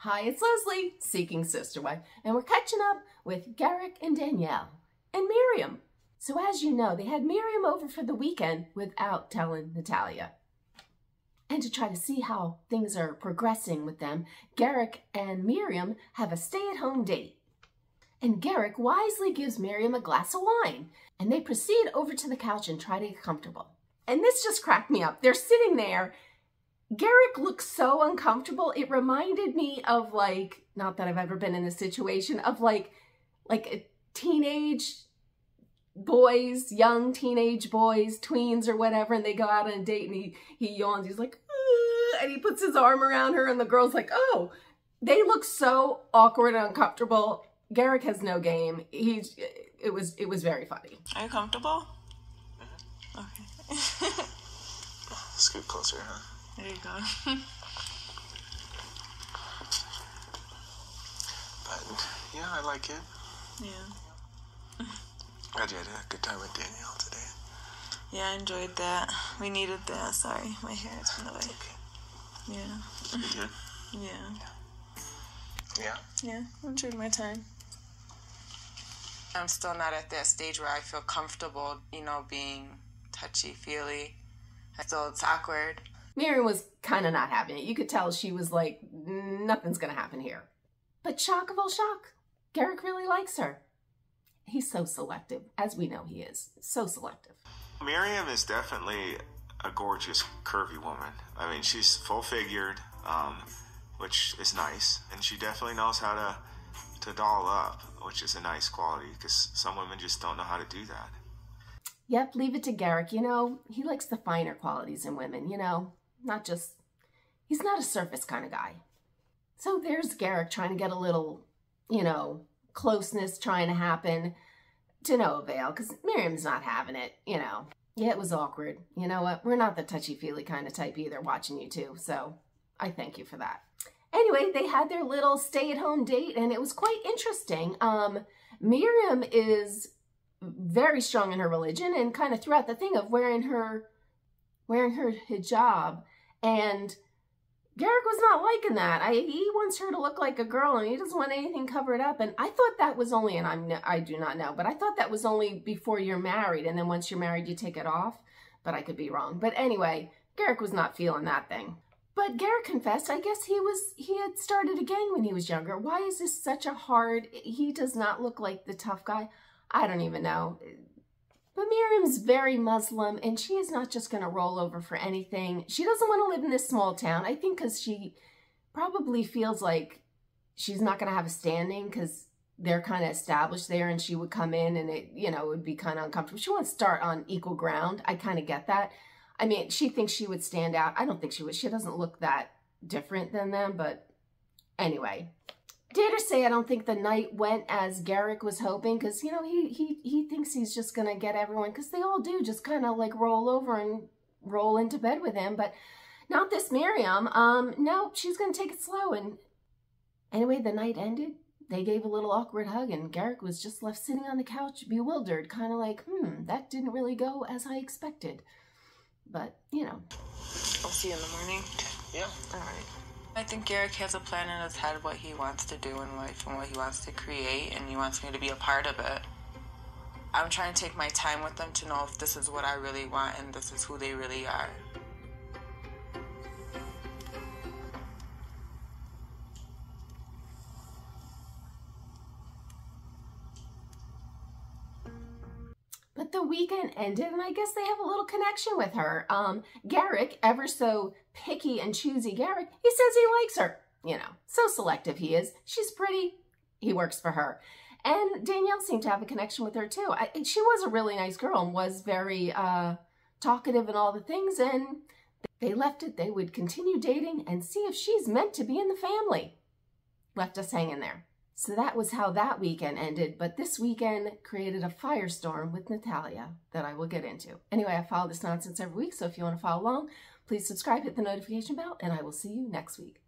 Hi, it's Leslie, Seeking Sister Wife, and we're catching up with Garrick and Danielle and Miriam. So as you know, they had Miriam over for the weekend without telling Natalia. And to try to see how things are progressing with them, Garrick and Miriam have a stay-at-home date. And Garrick wisely gives Miriam a glass of wine, and they proceed over to the couch and try to get comfortable. And this just cracked me up. They're sitting there. Garrick looks so uncomfortable. It reminded me of, like, not that I've ever been in this situation, of like a teenage boys, young teenage boys, tweens or whatever, and they go out on a date and he yawns. He's like, and he puts his arm around her and the girl's like, oh. They look so awkward and uncomfortable. Garrick has no game. It was very funny. Are you comfortable? Mm-hmm. Okay. Scoot closer, huh? There you go. But yeah, I like it. Yeah. Glad you had a good time with Danielle today. Yeah, I enjoyed that. We needed that. Sorry, my hair is in the way. Okay. Yeah. You good? Yeah. Yeah? Yeah, I enjoyed my time. I'm still not at that stage where I feel comfortable, being touchy-feely. It's awkward. Miriam was kind of not having it. You could tell she was like, nothing's going to happen here. But shock of all shock, Garrick really likes her. He's so selective, as we know he is. So selective. Miriam is definitely a gorgeous, curvy woman. I mean, she's full-figured, which is nice. And she definitely knows how to doll up, which is a nice quality, because some women just don't know how to do that. Yep, leave it to Garrick. He likes the finer qualities in women, not just, he's not a surface kind of guy. So there's Garrick trying to get a little, closeness trying to happen, to no avail, because Miriam's not having it, Yeah, it was awkward. You know what? We're not the touchy-feely kind of type either, watching you two, so I thank you for that. Anyway, they had their little stay-at-home date, and it was quite interesting. Miriam is very strong in her religion, and kind of throughout the thing of wearing her hijab, and Garrick was not liking that. He wants her to look like a girl, and he doesn't want anything covered up. And I thought that was only, and I do not know, but I thought that was only before you're married, and then once you're married, you take it off. But I could be wrong. But anyway, Garrick was not feeling that thing. But Garrick confessed, I guess he had started a gang when he was younger. Why is this such a hard, he does not look like the tough guy. I don't even know. But Miriam's very Muslim, and she is not just going to roll over for anything. She doesn't want to live in this small town, I think, because she probably feels like she's not going to have a standing because they're kind of established there, and she would come in and it would be kind of uncomfortable. She wants to start on equal ground. I kind of get that. I mean, she thinks she would stand out. I don't think she would. She doesn't look that different than them, but anyway. Dare to say I don't think the night went as Garrick was hoping, because, he thinks he's just going to get everyone, because they all do just kind of like roll over and roll into bed with him, but not this Miriam. No, she's going to take it slow. And anyway, the night ended. They gave a little awkward hug, and Garrick was just left sitting on the couch, bewildered, kind of like, that didn't really go as I expected. But, I'll see you in the morning. Yeah. All right. I think Garrick has a plan in his head what he wants to do in life and what he wants to create, and he wants me to be a part of it. I'm trying to take my time with them to know if this is what I really want and this is who they really are. But the weekend ended, and I guess they have a little connection with her. Garrick, ever so picky and choosy Garrick, he says he likes her. So selective he is. She's pretty. He works for her. And Danielle seemed to have a connection with her, too. She was a really nice girl and was very talkative and all the things, and they left it. They would continue dating and see if she's meant to be in the family. Left us hanging there. So that was how that weekend ended, but this weekend created a firestorm with Natalia that I will get into. Anyway, I follow this nonsense every week, so if you want to follow along, please subscribe, hit the notification bell, and I will see you next week.